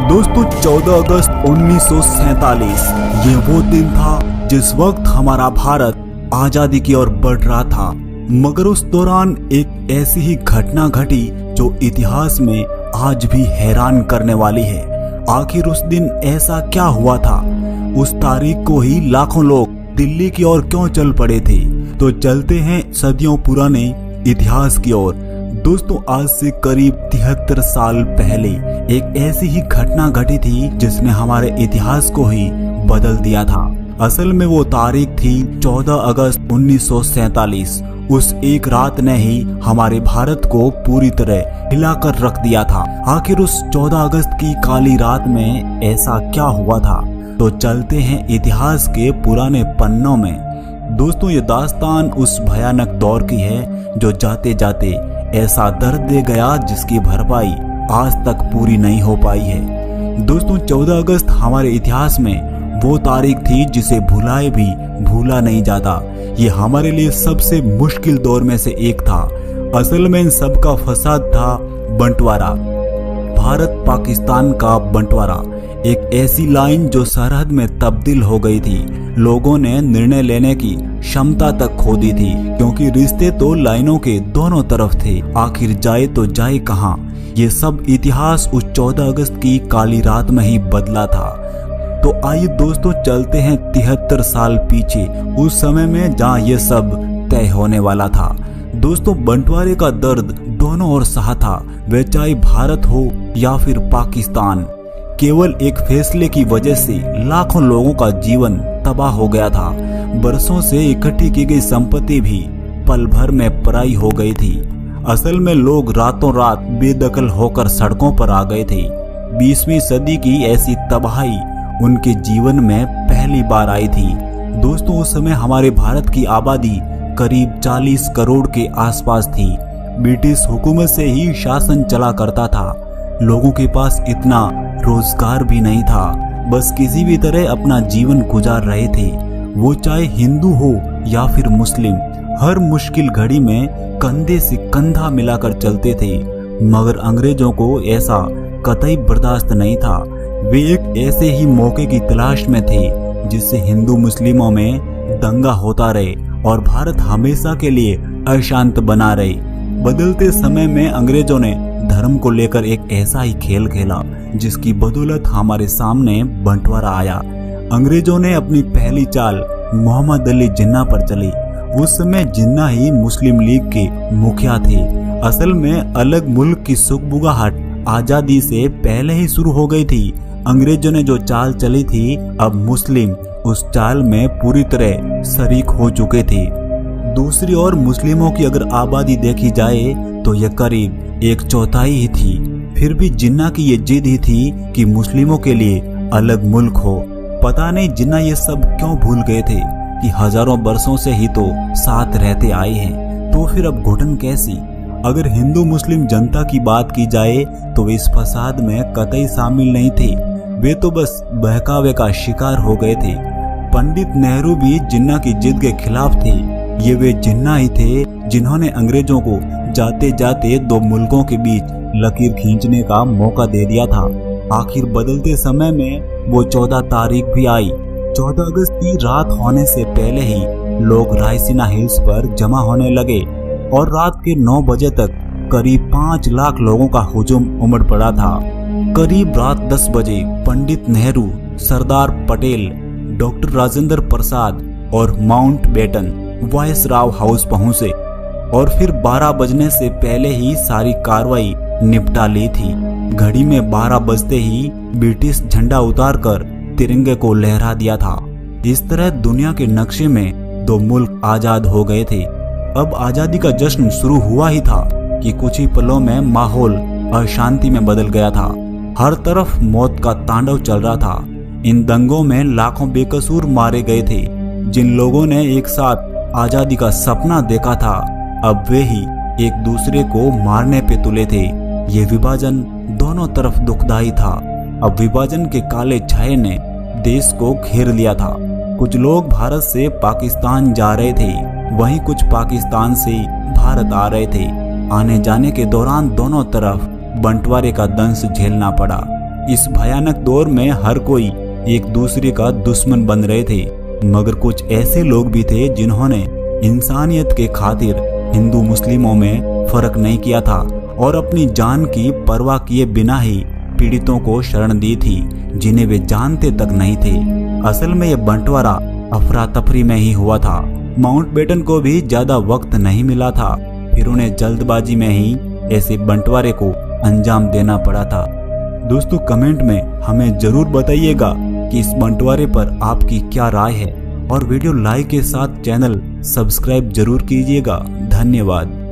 दोस्तों 14 अगस्त 1947 ये वो दिन था जिस वक्त हमारा भारत आजादी की ओर बढ़ रहा था। मगर उस दौरान एक ऐसी ही घटना घटी जो इतिहास में आज भी हैरान करने वाली है। आखिर उस दिन ऐसा क्या हुआ था? उस तारीख को ही लाखों लोग दिल्ली की ओर क्यों चल पड़े थे? तो चलते हैं सदियों पुराने इतिहास की ओर। दोस्तों आज से करीब 73 साल पहले एक ऐसी ही घटना घटी थी जिसने हमारे इतिहास को ही बदल दिया था। असल में वो तारीख थी 14 अगस्त 1947। उस एक रात ने ही हमारे भारत को पूरी तरह हिलाकर रख दिया था। आखिर उस 14 अगस्त की काली रात में ऐसा क्या हुआ था? तो चलते हैं इतिहास के पुराने पन्नों में। दोस्तों ये दास्तान उस भयानक दौर की है जो जाते जाते ऐसा दर्द दे गया जिसकी भरपाई आज तक पूरी नहीं हो पाई है। दोस्तों 14 अगस्त हमारे इतिहास में वो तारीख थी जिसे भुलाए भी भूला नहीं जाता। ये हमारे लिए सबसे मुश्किल दौर में से एक था। असल में इन सब का फसाद था बंटवारा, भारत पाकिस्तान का बंटवारा। एक ऐसी लाइन जो सरहद में तब्दील हो गई थी। लोगों ने निर्णय लेने की क्षमता तक खो दी थी, क्योंकि रिश्ते तो लाइनों के दोनों तरफ थे। आखिर जाए तो जाए कहां? ये सब इतिहास उस 14 अगस्त की काली रात में ही बदला था। तो आइए दोस्तों चलते हैं 73 साल पीछे, उस समय में जहां ये सब तय होने वाला था। दोस्तों बंटवारे का दर्द दोनों ओर सहा था, वह चाहे भारत हो या फिर पाकिस्तान। केवल एक फैसले की वजह से लाखों लोगों का जीवन तबाह हो गया था। बरसों से इकट्ठी की गई संपत्ति भी पल भर में पराई हो गई थी। असल में लोग रातों रात बेदखल होकर सड़कों पर आ गए थे। 20वीं सदी की ऐसी तबाही उनके जीवन में पहली बार आई थी। दोस्तों उस समय हमारे भारत की आबादी करीब 40 करोड़ के आसपास थी। ब्रिटिश हुकूमत से ही शासन चला करता था। लोगों के पास इतना रोजगार भी नहीं था, बस किसी भी तरह अपना जीवन गुजार रहे थे। वो चाहे हिंदू हो या फिर मुस्लिम, हर मुश्किल घड़ी में कंधे से कंधा मिलाकर चलते थे। मगर अंग्रेजों को ऐसा कतई बर्दाश्त नहीं था। वे एक ऐसे ही मौके की तलाश में थे जिससे हिंदू मुस्लिमों में दंगा होता रहे और भारत हमेशा के लिए अशांत बना रहे। बदलते समय में अंग्रेजों ने धर्म को लेकर एक ऐसा ही खेल खेला जिसकी बदौलत हमारे सामने बंटवारा आया। अंग्रेजों ने अपनी पहली चाल मोहम्मद अली जिन्ना पर चली। उस समय जिन्ना ही मुस्लिम लीग के मुखिया थे। असल में अलग मुल्क की सुगबुगाहट आजादी से पहले ही शुरू हो गई थी। अंग्रेजों ने जो चाल चली थी, अब मुस्लिम उस चाल में पूरी तरह शरीक हो चुके थे। दूसरी ओर मुस्लिमों की अगर आबादी देखी जाए तो यह करीब 1/4 ही थी। फिर भी जिन्ना की ये जिद ही थी कि मुस्लिमों के लिए अलग मुल्क हो। पता नहीं जिन्ना ये सब क्यों भूल गए थे कि हजारों बरसों से ही तो साथ रहते आए हैं। तो फिर अब घुटन कैसी? अगर हिंदू मुस्लिम जनता की बात की जाए तो वे इस फसाद में कतई शामिल नहीं थे। वे तो बस बहकावे का शिकार हो गए थे। पंडित नेहरू भी जिन्ना की जिद के खिलाफ थे। ये वे जिन्ना ही थे जिन्होंने अंग्रेजों को जाते जाते दो मुल्कों के बीच लकीर खींचने का मौका दे दिया था। आखिर बदलते समय में वो 14 तारीख भी आई। 14 अगस्त की रात होने से पहले ही लोग रायसीना हिल्स पर जमा होने लगे और रात के 9 बजे तक करीब 5 लाख लोगों का हुजूम उमड़ पड़ा था। करीब रात 10 बजे पंडित नेहरू, सरदार पटेल, डॉक्टर राजेंद्र प्रसाद और माउंट बेटन वायसराय हाउस पहुंचे और फिर 12 बजने से पहले ही सारी कार्रवाई निपटा ली थी। घड़ी में 12 बजते ही ब्रिटिश झंडा उतारकर तिरंगे को लहरा दिया था। इस तरह दुनिया के नक्शे में 2 मुल्क आजाद हो गए थे। अब आजादी का जश्न शुरू हुआ ही था कि कुछ ही पलों में माहौल अशांति में बदल गया था। हर तरफ मौत का तांडव चल रहा था। इन दंगों में लाखों बेकसूर मारे गए थे। जिन लोगों ने एक साथ आजादी का सपना देखा था, अब वे ही एक दूसरे को मारने पे तुले थे। ये विभाजन दोनों तरफ दुखदाई था। अब विभाजन के काले छाये ने देश को घेर लिया था। कुछ लोग भारत से पाकिस्तान जा रहे थे, वहीं कुछ पाकिस्तान से भारत आ रहे थे। आने जाने के दौरान दोनों तरफ बंटवारे का दंश झेलना पड़ा। इस भयानक दौर में हर कोई एक दूसरे का दुश्मन बन रहे थे, मगर कुछ ऐसे लोग भी थे जिन्होंने इंसानियत के खातिर हिंदू मुस्लिमों में फर्क नहीं किया था और अपनी जान की परवाह किए बिना ही पीड़ितों को शरण दी थी जिन्हें वे जानते तक नहीं थे। असल में यह बंटवारा अफरा तफरी में ही हुआ था। माउंटबेटन को भी ज्यादा वक्त नहीं मिला था, फिर उन्हें जल्दबाजी में ही ऐसे बंटवारे को अंजाम देना पड़ा था। दोस्तों कमेंट में हमें जरूर बताइएगा कि इस बंटवारे पर आपकी क्या राय है और वीडियो लाइक के साथ चैनल सब्सक्राइब जरूर कीजिएगा। धन्यवाद।